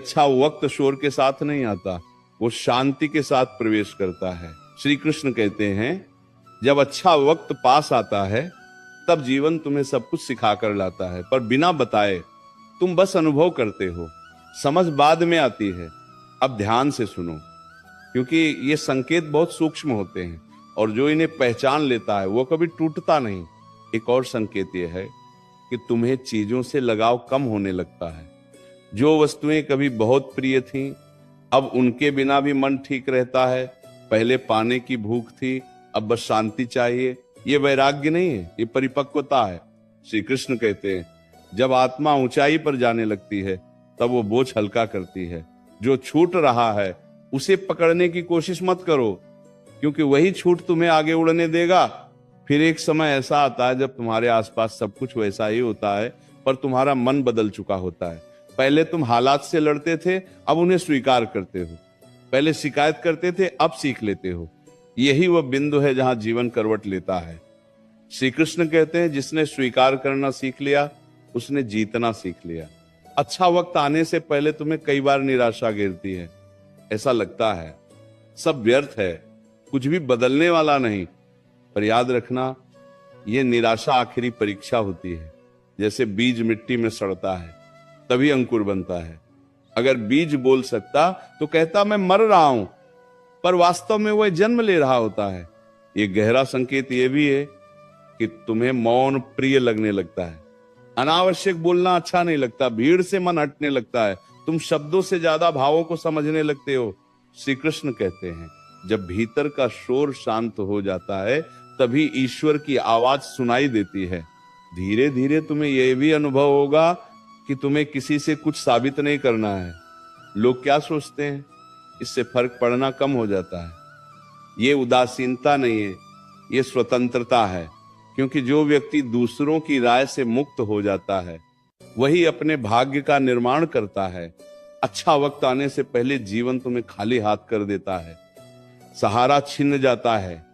अच्छा वक्त शोर के साथ नहीं आता, वो शांति के साथ प्रवेश करता है। श्री कृष्ण कहते हैं जब अच्छा वक्त पास आता है तब जीवन तुम्हें सब कुछ सिखा कर लाता है, पर बिना बताए तुम बस अनुभव करते हो, समझ बाद में आती है। अब ध्यान से सुनो, क्योंकि ये संकेत बहुत सूक्ष्म होते हैं और जो इन्हें पहचान लेता है वो कभी टूटता नहीं। एक और संकेत ये है कि तुम्हें चीजों से लगाव कम होने लगता है। जो वस्तुएं कभी बहुत प्रिय थीं, अब उनके बिना भी मन ठीक रहता है। पहले पाने की भूख थी, अब बस शांति चाहिए। ये वैराग्य नहीं है, ये परिपक्वता है। श्री कृष्ण कहते हैं जब आत्मा ऊंचाई पर जाने लगती है तब वो बोझ हल्का करती है। जो छूट रहा है उसे पकड़ने की कोशिश मत करो, क्योंकि वही छूट तुम्हें आगे उड़ने देगा। फिर एक समय ऐसा आता है जब तुम्हारे आसपास सब कुछ वैसा ही होता है, पर तुम्हारा मन बदल चुका होता है। पहले तुम हालात से लड़ते थे, अब उन्हें स्वीकार करते हो। पहले शिकायत करते थे, अब सीख लेते हो। यही वह बिंदु है जहां जीवन करवट लेता है। श्री कृष्ण कहते हैं जिसने स्वीकार करना सीख लिया उसने जीतना सीख लिया। अच्छा वक्त आने से पहले तुम्हें कई बार निराशा घेरती है। ऐसा लगता है सब व्यर्थ है, कुछ भी बदलने वाला नहीं। पर याद रखना, यह निराशा आखिरी परीक्षा होती है। जैसे बीज मिट्टी में सड़ता है तभी अंकुर बनता है। अगर बीज बोल सकता तो कहता मैं मर रहा हूं, पर वास्तव में वह जन्म ले रहा होता है। ये गहरा संकेत यह भी है कि तुम्हें मौन प्रिय लगने लगता है। अनावश्यक बोलना अच्छा नहीं लगता, भीड़ से मन हटने लगता है। तुम शब्दों से ज्यादा भावों को समझने लगते हो। श्री कृष्ण कहते हैं जब भीतर का शोर शांत हो जाता है तभी ईश्वर की आवाज सुनाई देती है। धीरे धीरे तुम्हें यह भी अनुभव होगा कि तुम्हें किसी से कुछ साबित नहीं करना है। लोग क्या सोचते हैं इससे फर्क पड़ना कम हो जाता है। ये उदासीनता नहीं है, ये स्वतंत्रता है। क्योंकि जो व्यक्ति दूसरों की राय से मुक्त हो जाता है वही अपने भाग्य का निर्माण करता है। अच्छा वक्त आने से पहले जीवन तुम्हें खाली हाथ कर देता है। सहारा छिन जाता है,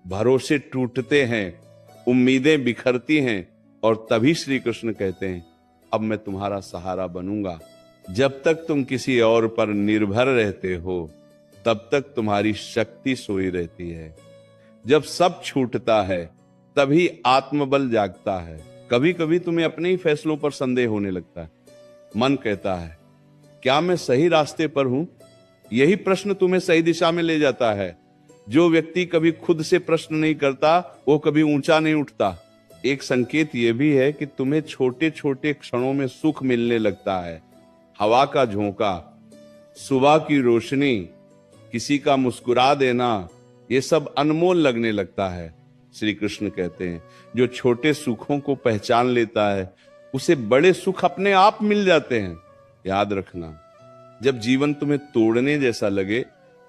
भरोसे टूटते हैं, उम्मीदें बिखरती हैं, और तभी श्री कृष्ण कहते हैं अब मैं तुम्हारा सहारा बनूंगा। जब तक तुम किसी और पर निर्भर रहते हो तब तक तुम्हारी शक्ति सोई रहती है। जब सब छूटता है तभी आत्मबल जागता है। कभी कभी तुम्हें अपने ही फैसलों पर संदेह होने लगता है। मन कहता है क्या मैं सही रास्ते पर हूं? यही प्रश्न तुम्हें सही दिशा में ले जाता है। जो व्यक्ति कभी खुद से प्रश्न नहीं करता वो कभी ऊंचा नहीं उठता। एक संकेत यह भी है कि तुम्हें छोटे छोटे क्षणों में सुख मिलने लगता है। हवा का झोंका, सुबह की रोशनी, किसी का मुस्कुरा देना, ये सब अनमोल लगने लगता है। श्री कृष्ण कहते हैं जो छोटे सुखों को पहचान लेता है उसे बड़े सुख अपने आप मिल जाते हैं। याद रखना, जब जीवन तुम्हें तोड़ने जैसा लगे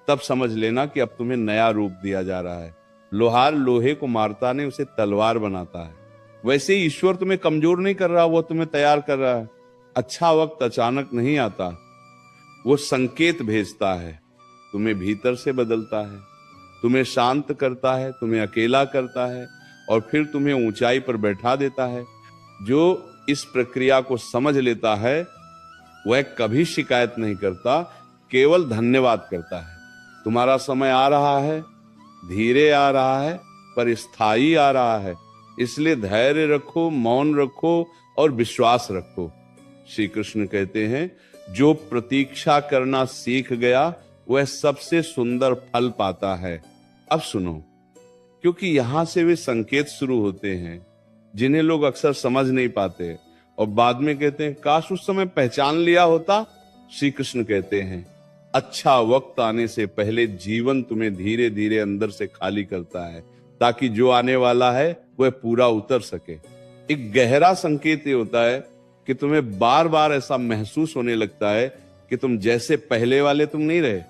तब समझ लेना कि अब तुम्हें नया रूप दिया जा रहा है। लोहार लोहे को मारता नहीं, उसे तलवार बनाता है। वैसे ही ईश्वर तुम्हें कमजोर नहीं कर रहा, वो तुम्हें तैयार कर रहा है। अच्छा वक्त अचानक नहीं आता, वो संकेत भेजता है। तुम्हें भीतर से बदलता है, तुम्हें शांत करता है, तुम्हें अकेला करता है और फिर तुम्हें ऊंचाई पर बैठा देता है। जो इस प्रक्रिया को समझ लेता है वह कभी शिकायत नहीं करता, केवल धन्यवाद करता है। तुम्हारा समय आ रहा है, धीरे आ रहा है, पर स्थायी आ रहा है। इसलिए धैर्य रखो, मौन रखो और विश्वास रखो। श्री कृष्ण कहते हैं जो प्रतीक्षा करना सीख गया वह सबसे सुंदर फल पाता है। अब सुनो, क्योंकि यहां से वे संकेत शुरू होते हैं जिन्हें लोग अक्सर समझ नहीं पाते और बाद में कहते हैं काश उस समय पहचान लिया होता। श्री कृष्ण कहते हैं अच्छा वक्त आने से पहले जीवन तुम्हें धीरे धीरे अंदर से खाली करता है ताकि जो आने वाला है वह पूरा उतर सके। एक गहरा संकेत ये होता है कि तुम्हें बार बार ऐसा महसूस होने लगता है कि तुम जैसे पहले वाले तुम नहीं रहे।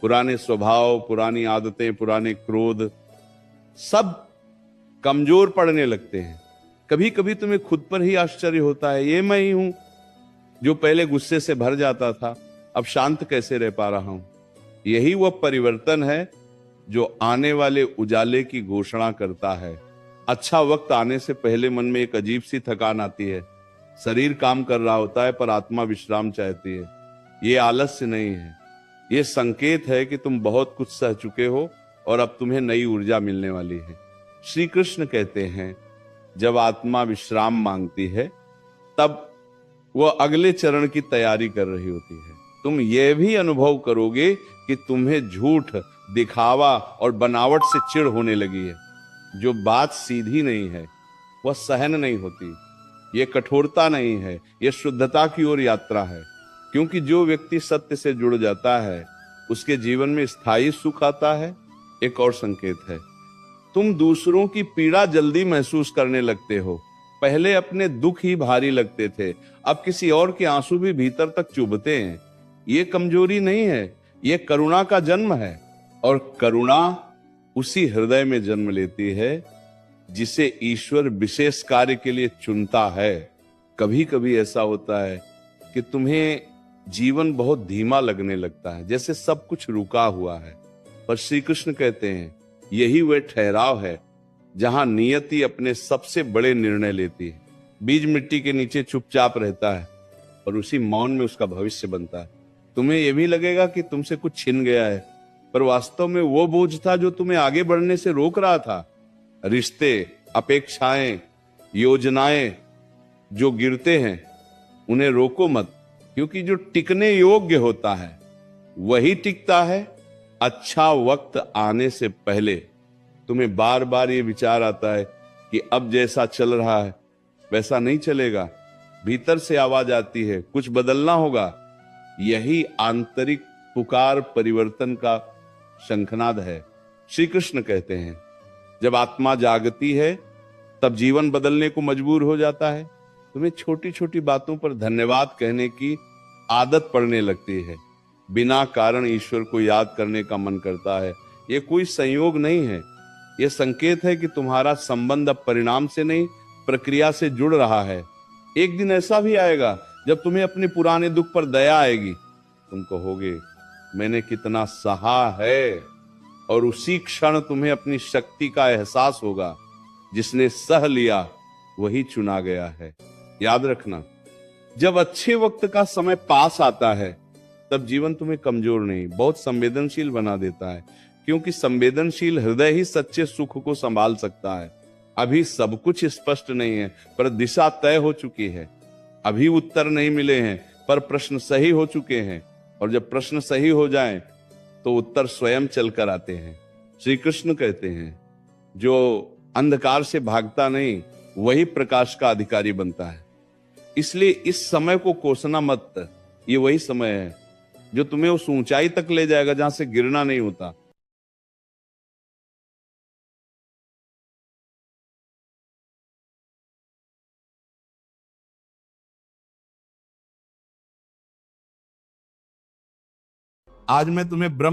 पुराने स्वभाव, पुरानी आदतें, पुराने क्रोध सब कमजोर पड़ने लगते हैं। कभी कभी तुम्हें खुद पर ही आश्चर्य होता है, ये मैं ही हूं जो पहले गुस्से से भर जाता था, अब शांत कैसे रह पा रहा हूं। यही वह परिवर्तन है जो आने वाले उजाले की घोषणा करता है। अच्छा वक्त आने से पहले मन में एक अजीब सी थकान आती है। शरीर काम कर रहा होता है पर आत्मा विश्राम चाहती है। ये आलस्य नहीं है, ये संकेत है कि तुम बहुत कुछ सह चुके हो और अब तुम्हें नई ऊर्जा मिलने वाली है। श्री कृष्ण कहते हैं जब आत्मा विश्राम मांगती है तब वह अगले चरण की तैयारी कर रही होती है। तुम यह भी अनुभव करोगे कि तुम्हें झूठ, दिखावा और बनावट से चिढ़ होने लगी है। जो बात सीधी नहीं है वह सहन नहीं होती। यह कठोरता नहीं है, यह शुद्धता की ओर यात्रा है। क्योंकि जो व्यक्ति सत्य से जुड़ जाता है उसके जीवन में स्थायी सुख आता है। एक और संकेत है, तुम दूसरों की पीड़ा जल्दी महसूस करने लगते हो। पहले अपने दुख ही भारी लगते थे, अब किसी और के आंसू भी भीतर तक चुभते हैं। ये कमजोरी नहीं है, ये करुणा का जन्म है। और करुणा उसी हृदय में जन्म लेती है जिसे ईश्वर विशेष कार्य के लिए चुनता है। कभी कभी ऐसा होता है कि तुम्हें जीवन बहुत धीमा लगने लगता है, जैसे सब कुछ रुका हुआ है। पर श्री कृष्ण कहते हैं यही वह ठहराव है जहां नियति अपने सबसे बड़े निर्णय लेती है। बीज मिट्टी के नीचे चुपचाप रहता है और उसी मौन में उसका भविष्य बनता है। तुम्हें यह भी लगेगा कि तुमसे कुछ छिन गया है, पर वास्तव में वो बोझ था जो तुम्हें आगे बढ़ने से रोक रहा था। रिश्ते, अपेक्षाएं, योजनाएं जो गिरते हैं उन्हें रोको मत, क्योंकि जो टिकने योग्य होता है वही टिकता है। अच्छा वक्त आने से पहले तुम्हें बार बार ये विचार आता है कि अब जैसा चल रहा है वैसा नहीं चलेगा। भीतर से आवाज आती है कुछ बदलना होगा। यही आंतरिक पुकार परिवर्तन का शंखनाद है। श्री कृष्ण कहते हैं जब आत्मा जागती है तब जीवन बदलने को मजबूर हो जाता है। तुम्हें छोटी छोटी बातों पर धन्यवाद कहने की आदत पड़ने लगती है। बिना कारण ईश्वर को याद करने का मन करता है। यह कोई संयोग नहीं है, यह संकेत है कि तुम्हारा संबंध अब परिणाम से नहीं प्रक्रिया से जुड़ रहा है। एक दिन ऐसा भी आएगा जब तुम्हें अपने पुराने दुख पर दया आएगी। तुम कहोगे मैंने कितना सहा है, और उसी क्षण तुम्हें अपनी शक्ति का एहसास होगा। जिसने सह लिया वही चुना गया है। याद रखना, जब अच्छे वक्त का समय पास आता है तब जीवन तुम्हें कमजोर नहीं बहुत संवेदनशील बना देता है। क्योंकि संवेदनशील हृदय ही सच्चे सुख को संभाल सकता है। अभी सब कुछ स्पष्ट नहीं है पर दिशा तय हो चुकी है। अभी उत्तर नहीं मिले हैं पर प्रश्न सही हो चुके हैं, और जब प्रश्न सही हो जाएं तो उत्तर स्वयं चलकर आते हैं। श्री कृष्ण कहते हैं जो अंधकार से भागता नहीं वही प्रकाश का अधिकारी बनता है। इसलिए इस समय को कोसना मत। ये वही समय है जो तुम्हें उस ऊंचाई तक ले जाएगा जहां से गिरना नहीं होता। आज मैं तुम्हें ब्रह्म